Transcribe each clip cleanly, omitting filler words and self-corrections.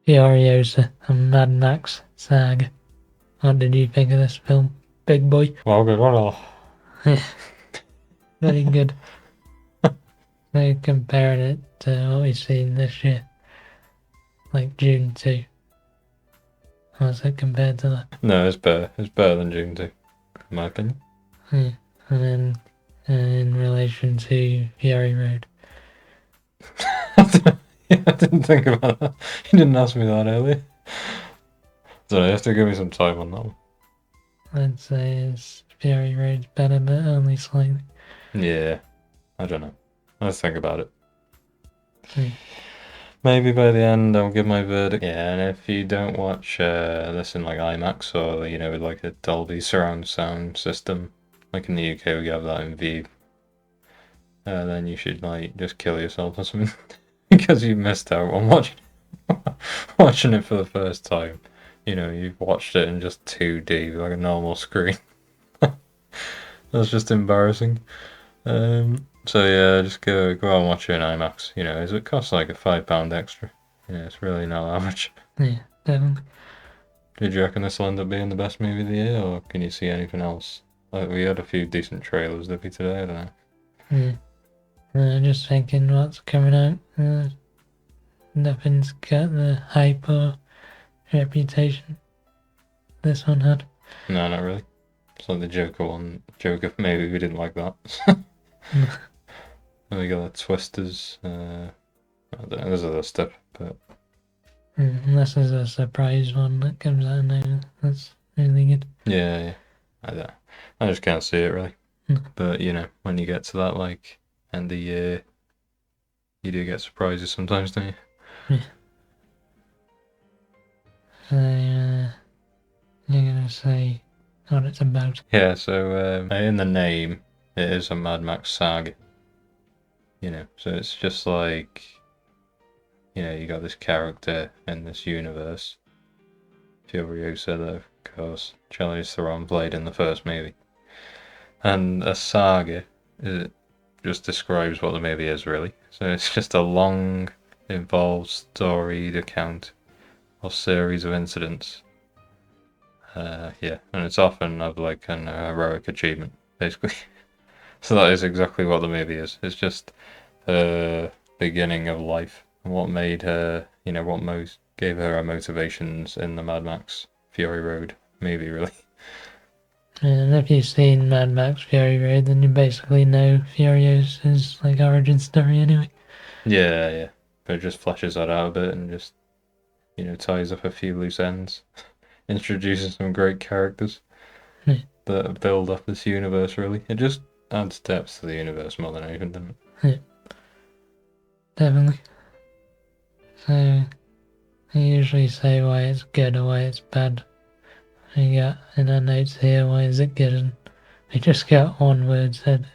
Furiosa and Mad Max Saga. What did you think of this film, big boy? Well, good one all. Very good. So comparing it to what we've seen this year, like June 2. How's it compared to that? No, it's better. It's better than June 2, in my opinion. Yeah. And then in relation to Fury Road. Yeah, I didn't think about that. You didn't ask me that earlier. So you have to give me some time on that one. I'd say it's Fury Road's better, but only slightly. Yeah, I don't know. Let's think about it. Hmm. Maybe by the end I'll give my verdict. Yeah, and if you don't watch this in like IMAX or with like a Dolby surround sound system, like in the UK we have that in V, then you should like just kill yourself or something because you missed out on watching it for the first time. You've watched it in just 2D, like a normal screen. That's just embarrassing. So yeah, just go out and watch it in IMAX. It costs like a £5 extra. It's really not that much. Yeah, definitely. Did you reckon this will end up being the best movie of the year, or can you see anything else? Like we had a few decent trailers, did we today? I don't know. Yeah. Just thinking what's coming out. Nothing's got the hype or reputation this one had. No, not really. It's like the Joker one. Joker, maybe we didn't like that. And we got the Twisters. I don't know, there's other stuff, but Unless there's a surprise one that comes out now, that's really good. yeah. I don't know. I just can't see it really. But when you get to that like end of the year, you do get surprises sometimes, don't you? Yeah. So, you're gonna say what it's about. Yeah, so in the name, it is a Mad Max Saga. So it's just like, you got this character in this universe, Furiosa, that of course Charlize Theron played in the first movie. And a saga, it just describes what the movie is really. So it's just a long, involved, storied account or series of incidents. Yeah, and it's often of like an heroic achievement, basically. So that is exactly what the movie is. It's just her beginning of life and what made her, what most gave her motivations in the Mad Max Fury Road movie, really. And if you've seen Mad Max Fury Road, then you basically know Furiosa's like origin story anyway. Yeah. But it just fleshes that out a bit and just, ties up a few loose ends. Introduces some great characters that build up this universe, really. It just adds depth to the universe more than anything, doesn't it? Definitely. So, I usually say why it's good or why it's bad. We got in our notes here, why is it good? And we just got one word said.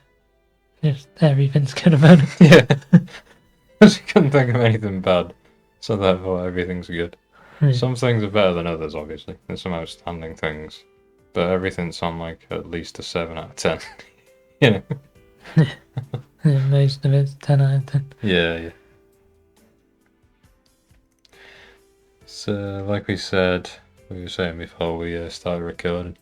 Just everything's good about it. Yeah. Because you couldn't think of anything bad, so therefore everything's good. Some things are better than others, obviously. There's some outstanding things, but everything's on like at least a 7 out of 10. Most of it's 10 out of 10. Yeah. So, like we were saying before we started recording,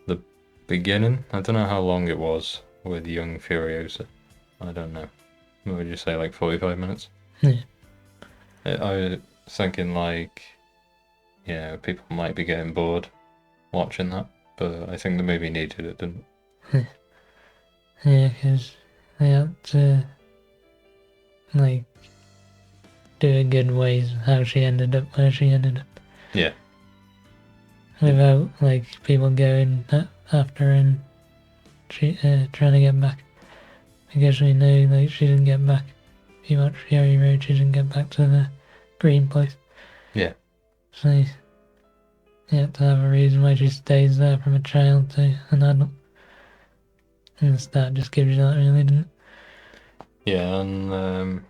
the beginning, I don't know how long it was with young Furiosa. I don't know. What would you say, like 45 minutes? Yeah. I was thinking like, people might be getting bored watching that, but I think the movie needed it, didn't it? Yeah, because they had to, like, do a good way how she ended up where she ended up. Yeah. Without, like, people going after and trying to get back. Because we know, like, she didn't get back. If you watch Fury Road, she didn't get back to the green place. Yeah. So, you have to have a reason why she stays there from a child to an adult. And the start just gives you that, really, doesn't it? Yeah, and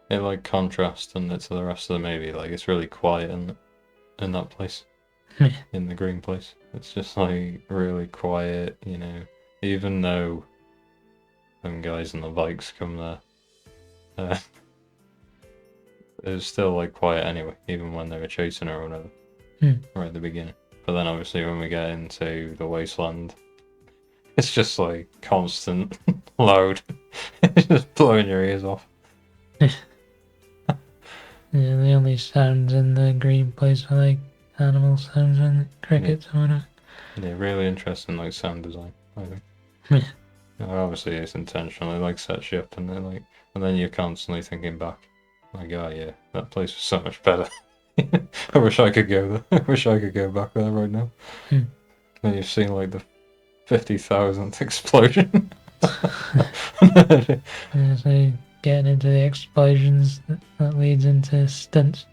it like contrasts and it to the rest of the movie. Like it's really quiet in that place, in the green place. It's just like really quiet, Even though them guys on the bikes come there, was still like quiet anyway, even when they were chasing her or whatever, right at the beginning. But then obviously when we get into the wasteland, it's just like constant loud. It's just blowing your ears off. Yeah, the only sounds in the green place are like animal sounds and crickets or whatever. Yeah, really interesting like sound design, I think. Yeah. Obviously it's intentional, it like sets you up and then and then you're constantly thinking back. Like, oh yeah, that place was so much better. I wish I could go there. I wish I could go back there right now. Then you've seen like the 50,000th explosion. Yeah, so getting into the explosions that leads into stunts.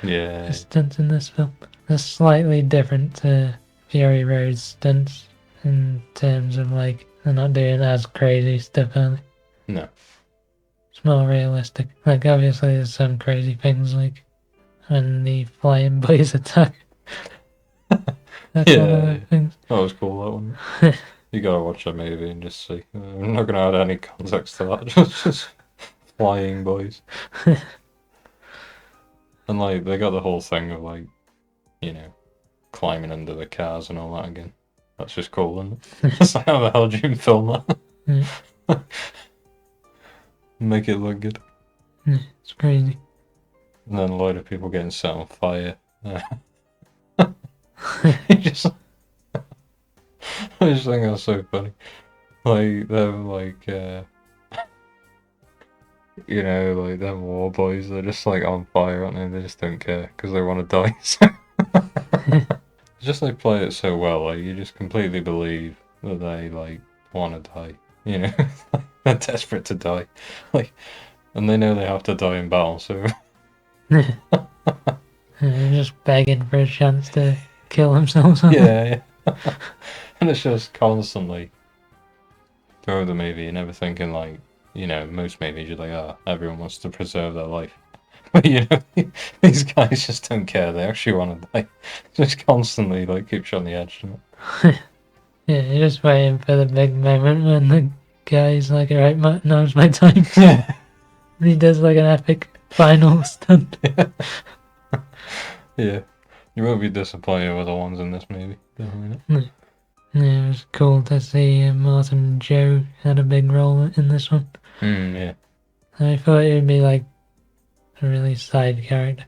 Yeah. The stunts in this film are slightly different to Fury Road's stunts in terms of like they're not doing as crazy stuff, are they? No. It's more realistic. Like obviously there's some crazy things like when the flying boys attack. That's one of the things. That was cool, that one. You gotta watch that movie and just see. I'm not gonna add any context to that. Just flying boys. And like they got the whole thing of like, you know, climbing under the cars and all that again. That's just cool, isn't it? It's like, how the hell do you film that? Make it look good. It's crazy. And then a load of people getting set on fire. Just, I just think that's so funny. Like them, like you know, like them war boys. They're just like on fire, aren't they? They just don't care because they want to die. Just they play it so well. Like you just completely believe that they like want to die. You know, they're desperate to die. Like, and they know they have to die in battle. So they're just begging for a chance to kill themselves. Yeah. And it's just constantly throughout the movie, you're never thinking like, you know, most movies you're like, oh, everyone wants to preserve their life. But you know, these guys just don't care. They actually want to die. Just constantly like keeps you on the edge. Yeah, you're just waiting for the big moment when the guy's like, alright, now's my time. Yeah. And he does like an epic final stunt. Yeah. You won't be disappointed with the ones in this movie. Definitely not. Yeah, it was cool to see Martin Joe had a big role in this one. Yeah. I thought it would be like a really side character.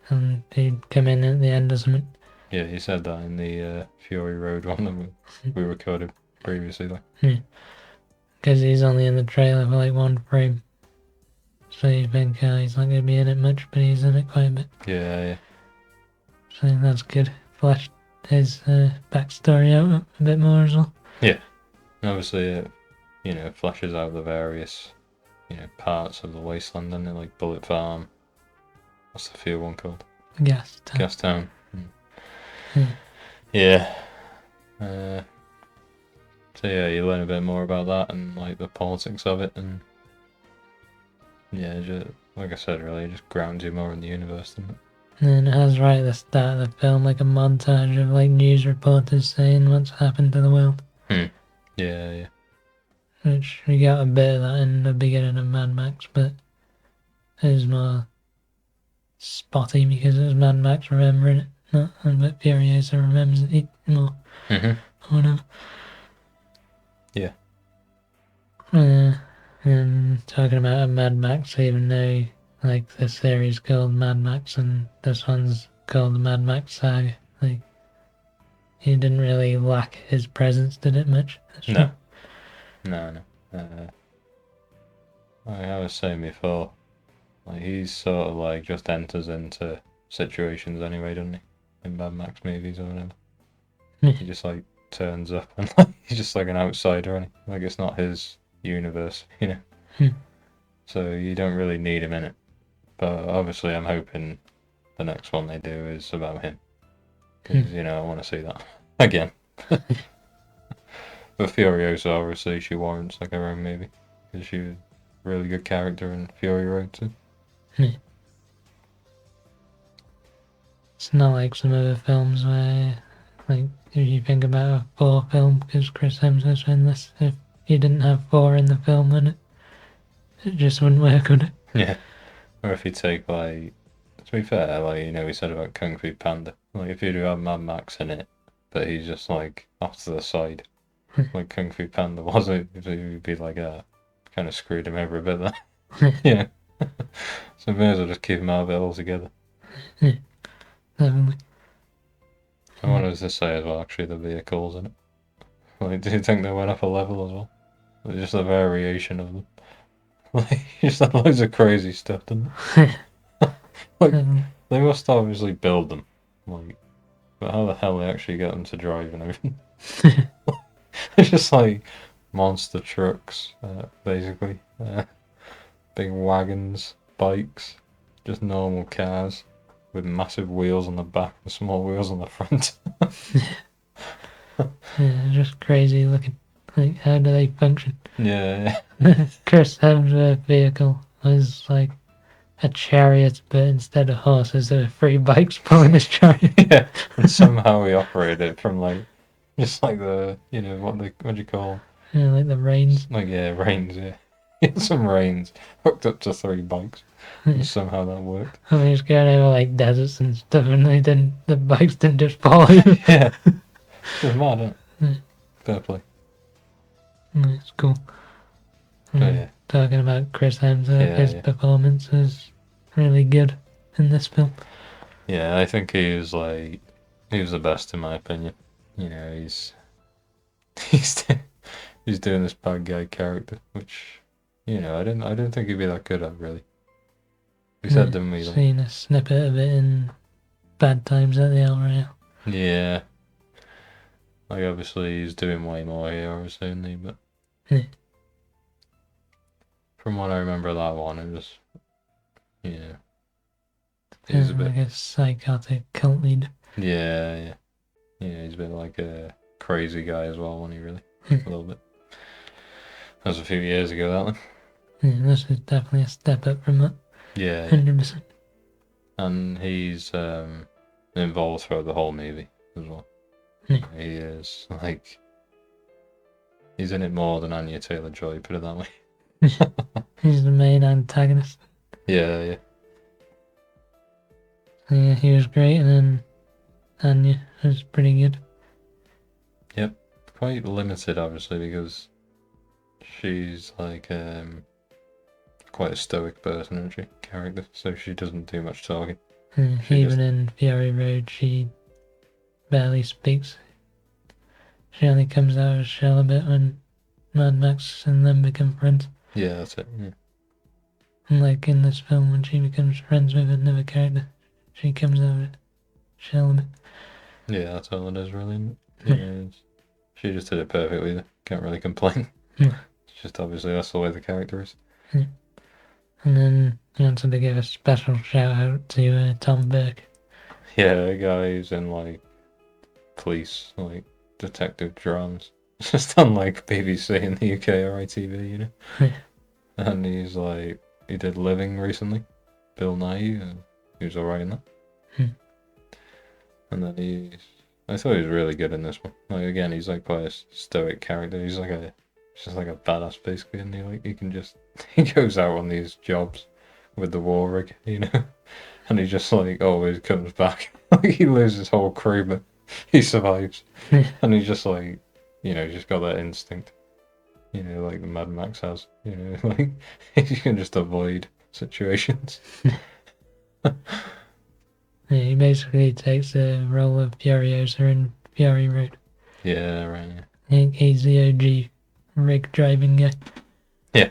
And he'd come in at the end or something. Yeah, he said that in the Fury Road one that we recorded previously. Like. Yeah. Because he's only in the trailer for like one frame. So you think he's not going to be in it much, but he's in it quite a bit. Yeah. So that's good. Fleshed his backstory out a bit more as well. Yeah. And obviously it, you know, flashes out the various, you know, parts of the wasteland, and like Bullet Farm. What's the field one called? Gas Town. Gas Town. Yeah. So yeah, you learn a bit more about that and like the politics of it, and yeah, just, like I said, really just grounds you more in the universe, doesn't it? And it has right at the start of the film like a montage of like news reporters saying what's happened to the world. Yeah. Which we got a bit of that in the beginning of Mad Max, but it was more spotty because it was Mad Max remembering it, not but Furiosa remembers it more. Or whatever. Yeah. And talking about Mad Max, even though like this series called Mad Max and this one's called the Mad Max Saga, like he didn't really lack his presence, did it much? No. Like I was saying before, like he's sort of like just enters into situations anyway, doesn't he? In Mad Max movies or whatever. Yeah. He just like turns up and like, he's just like an outsider, and like it's not his universe, you know. So you don't really need him in it. But obviously, I'm hoping the next one they do is about him, because you know I want to see that again. But Furiosa, obviously, she warrants like her own movie because she was a really good character in Fury Road too. It's not like some other films where, like, if you think about a Thor film, because Chris Hemsworth's in this, if you didn't have Thor in the film, then it just wouldn't work, would it? Yeah. Or if you take, like, to be fair, like, you know, we said about Kung Fu Panda. Like, if you do have Mad Max in it, but he's just, like, off to the side, like Kung Fu Panda was, it would be like, kind of screwed him over a bit there. Yeah. So may as well just keep him out of it altogether. Definitely. I wanted to say as well, actually, the vehicles in it. Like, do you think they went up a level as well? Like, just a variation of them. Like, just had loads of crazy stuff, didn't they? Like, they must obviously build them. Like, but how the hell they actually get them to drive and everything? It's just like monster trucks, basically. Big wagons, bikes, just normal cars with massive wheels on the back and small wheels on the front. Yeah, just crazy looking. Like, how do they function? Yeah, Chris Hemsworth's vehicle was like a chariot, but instead of horses, there were 3 bikes pulling this chariot. yeah. And somehow we operated it from like, just like the, you know, what do you call? Yeah, like the reins. Like, yeah, reins, yeah. Some reins hooked up to 3 bikes. And somehow that worked. I mean, it's going over like deserts and stuff, and the bikes didn't just fall over. Yeah. It's mad, isn't it? Yeah. Fair play. It's cool. Yeah. Talking about Chris Hemsworth, Yeah, his yeah. performance was really good in this film. Yeah, I think he was the best in my opinion. You know, he's he's doing this bad guy character, which, you know, I didn't think he'd be that good at, really. We said, didn't we? Like, Seen a snippet of it in Bad Times at the El Royale. yeah. Like, obviously he's doing way more here, obviously, isn't he? But Yeah. from what I remember of that one, it was, you know, he's a bit, Like a psychotic cult leader. yeah. Yeah, he's a bit like a crazy guy as well, wasn't he, really? A little bit. That was a few years ago, that one. Yeah, this is definitely a step up from that. Yeah. 100%. And he's involved throughout the whole movie as well. Yeah. He is, like, he's in it more than Anya Taylor-Joy, put it that way. He's the main antagonist. Yeah. Yeah, he was great, and then Anya was pretty good. Yep. Quite limited, obviously, because she's, like, quite a stoic person, isn't she? Character, so she doesn't do much talking. Even in Fury Road, she barely speaks. She only comes out of her shell a bit when Mad Max and them become friends. Yeah, that's it, yeah. And like in this film, when she becomes friends with another character, she comes out of her shell a bit. Yeah, that's all it is, really. Yeah, she just did it perfectly, though. Can't really complain. Yeah. It's just obviously that's the way the character is. Yeah. And then I wanted to give a special shout out to Tom Burke. Yeah, a guy who's in, like, police, like, detective dramas. Just on, like, BBC in the UK or ITV, you know? Yeah. And he's, like, he did Living recently. Bill Nye, he was alright in that. And then I thought he was really good in this one. Like, again, he's, like, quite a stoic character. He's just like a badass, basically, and he goes out on these jobs with the war rig, you know? And he just, like, always comes back. Like, he loses his whole crew, but he survives. And he's just, like, you know, just got that instinct, you know, like the Mad Max has, you know, like, he can just avoid situations. Yeah, he basically takes the role of Furiosa in Fury Road. Yeah, right, yeah. I think he's the OG rig driving guy. Yeah.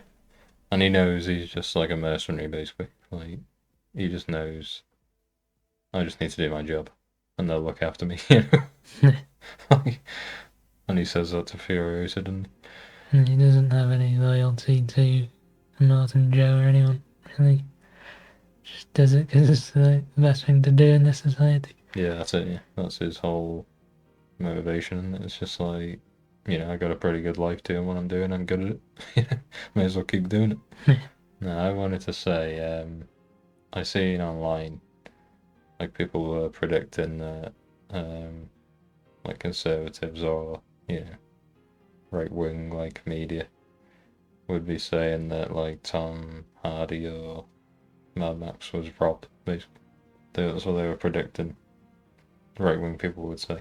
And he knows he's just like a mercenary, basically. Like, he just knows, I just need to do my job, and they'll look after me, you know? Like, and he says that to Furiosa, doesn't he? And he doesn't have any loyalty to Martin Joe or anyone, really. Just does it because it's the best thing to do in this society. Yeah, that's it, yeah. That's his whole motivation, and it's just like, you know, I got a pretty good life doing what I'm doing, I'm good at it. May as well keep doing it. No, I wanted to say, I seen online, like, people were predicting that, like, conservatives or, you know, right-wing, like, media would be saying that, like, Tom Hardy or, Mad Max was robbed, basically. That's what they were predicting. Right-wing people would say.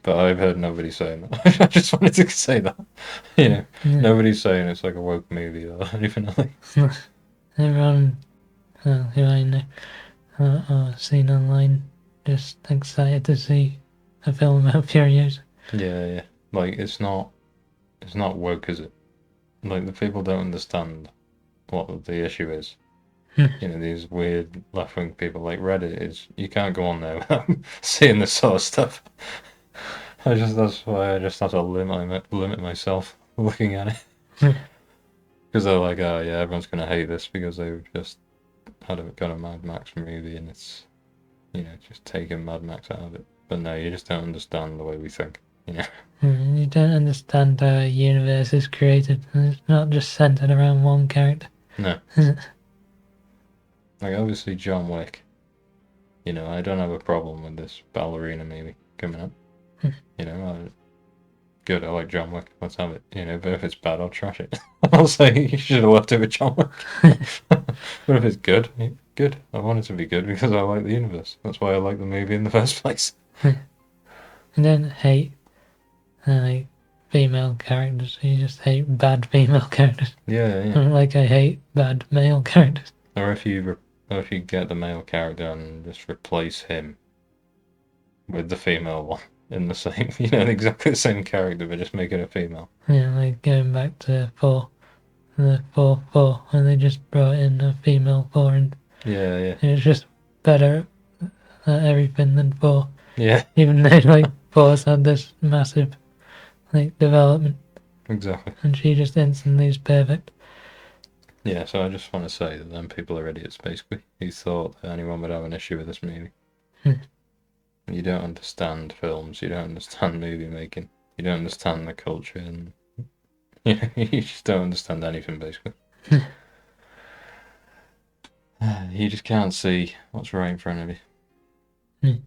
But I've heard nobody saying that. I just wanted to say that. Nobody's saying it's like a woke movie or anything like that. Everyone who I know or seen online just excited to see a film about Furiosa. Yeah. Like, it's not woke, is it? Like, the people don't understand what the issue is. These weird left-wing people like Reddit is, you can't go on there without seeing this sort of stuff. That's why I just have to limit myself looking at it. Because they're like, oh yeah, everyone's gonna hate this because they've just got a Mad Max movie and it's, just taking Mad Max out of it. But no, you just don't understand the way we think. You don't understand how a universe is created. It's not just centered around one character. No. Like, obviously, John Wick. I don't have a problem with this ballerina movie coming up. Good, I like John Wick. Let's have it. But if it's bad, I'll trash it. I'll say you should have left it with John Wick. But if it's good, good. I want it to be good because I like the universe. That's why I like the movie in the first place. I don't hate like female characters. You just hate bad female characters. Yeah. Like I hate bad male characters. Or if you get the male character and just replace him with the female one in the same, exactly the same character, but just make it a female. Yeah, like going back to the 4 when they just brought in a female 4 and yeah, it's just better at everything than 4. Yeah. Even though like 4's had this massive like development. Exactly. And she just instantly is perfect. Yeah, so I just want to say that them people are idiots, basically. Who thought that anyone would have an issue with this movie. You don't understand films, you don't understand movie making, you don't understand the culture, and you just don't understand anything, basically. You just can't see what's right in front of you.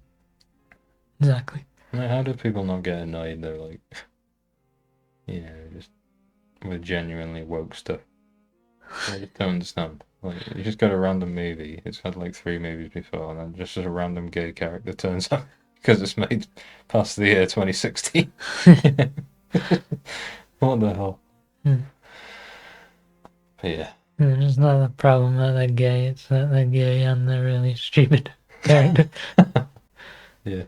Exactly. Like, how do people not get annoyed? They're like, just with genuinely woke stuff. I just don't understand. Like, you just got a random movie. It's had like 3 movies before, and then just a random gay character turns up because it's made past the year 2016. What the hell? But yeah. It's not the problem that they're gay, it's that they're gay and they're really stupid character. Yeah.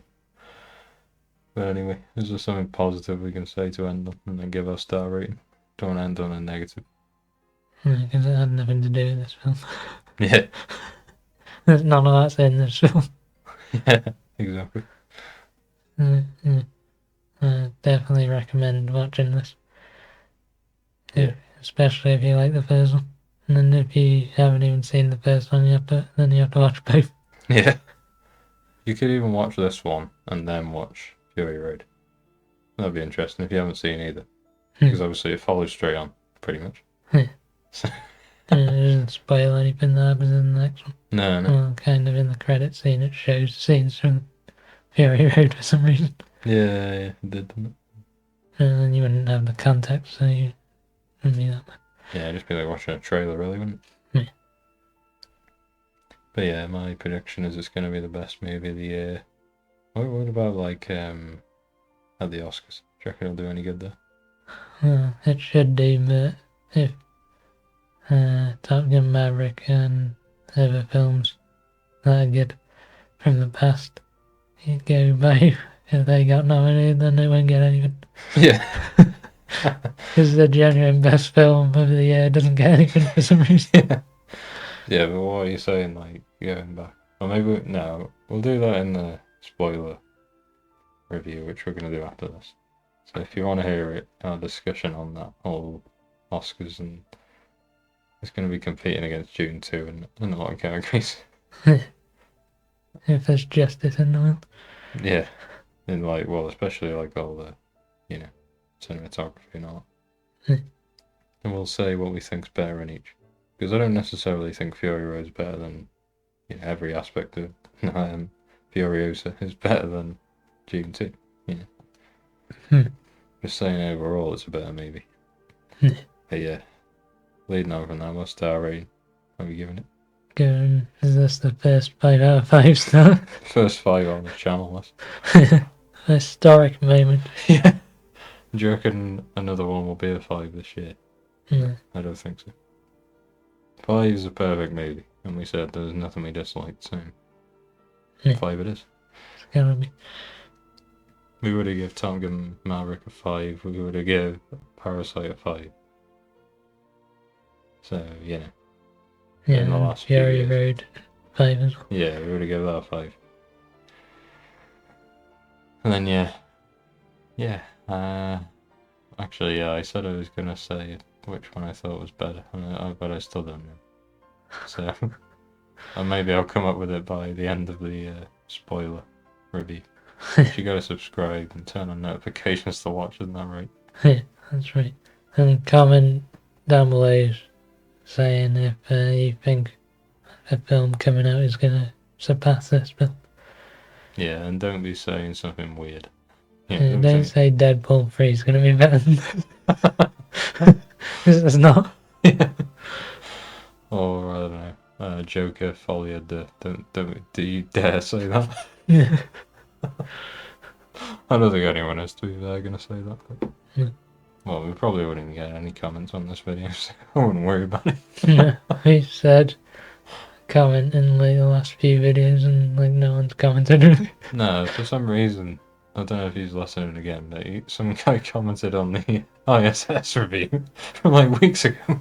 But anyway, is there something positive we can say to end on and then give our star rating? Don't end on a negative. Because it had nothing to do with this film. Yeah. There's none of that's in this film. Yeah, exactly. Definitely recommend watching this. Yeah. Especially if you like the first one. And then if you haven't even seen the first one, you have to watch both. Yeah. You could even watch this one and then watch Fury Road. That'd be interesting if you haven't seen either. Because obviously it follows straight on, pretty much. Yeah. It doesn't spoil anything that happens in the next one. No. Well, kind of in the credit scene, it shows scenes from Fury Road for some reason. Yeah, it did, didn't it? And then you wouldn't have the context, so you wouldn't be that bad. Yeah, it'd just be like watching a trailer, really, wouldn't it? Yeah. But yeah, my prediction is it's going to be the best movie of the year. What about, like, at the Oscars? Do you reckon it'll do any good there? It should do, but if Top Gun Maverick and other films that are good from the past you go by, if they got nominated, then they won't get anything. Yeah. Because the genuine best film of the year doesn't get anything for some reason. Yeah, but what are you saying, like, going back? Or maybe, we'll do that in the spoiler review, which we're going to do after this. So if you want to hear it, our discussion on that whole Oscars, and it's going to be competing against Dune 2 in a lot of categories. If there's justice in the world. Yeah. And like, well, especially like all the, cinematography and all that. And we'll say what we think's better in each. Because I don't necessarily think Fury Road's better than, every aspect of Furiosa is better than Dune 2. Just saying overall it's a better movie. But yeah, leading on from that, what star rating are we giving it? Is this the first 5 out of 5 star? First 5 on the channel list. Historic moment. Yeah. Do you reckon another one will be a 5 this year? No. I don't think so. 5 is a perfect movie, and we said there's nothing we disliked, so Yeah. 5 it is. It's gonna be. We would have given Top Gun Maverick a 5, we would have given Parasite a 5. So, you know. Yeah, in the last few Fury years. Road 5 as well. Yeah, we would have given that a 5. And then, actually, I said I was going to say which one I thought was better, but I still don't know. So, and maybe I'll come up with it by the end of the spoiler review. You gotta subscribe and turn on notifications to watch, isn't that right? Yeah, that's right. And comment down below saying if you think a film coming out is gonna surpass this film. Yeah, and don't be saying something weird. Don't say Deadpool 3 is gonna be better than this. Because it's not. Yeah. Or, I don't know, Joker Folie de... Do you dare say that? Yeah. I don't think anyone is, to be fair, going to say that. But... Yeah. Well, we probably wouldn't get any comments on this video, so I wouldn't worry about it. Yeah, we said comment in like the last few videos and like no one's commented really. No, for some reason, I don't know if he's listening again, but some guy commented on the ISS review from like weeks ago.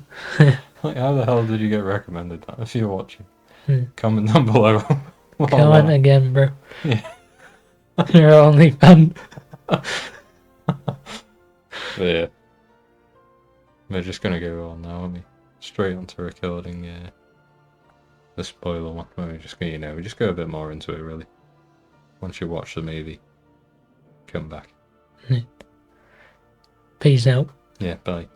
Like, how the hell did you get recommended that if you're watching? Comment down below. Comment again, bro. Yeah. You're our only fan. But yeah. We're just gonna go on now, aren't we? Straight onto recording the spoiler one. We're just gonna, we just go a bit more into it really. Once you watch the movie, come back. Peace out. Yeah, bye.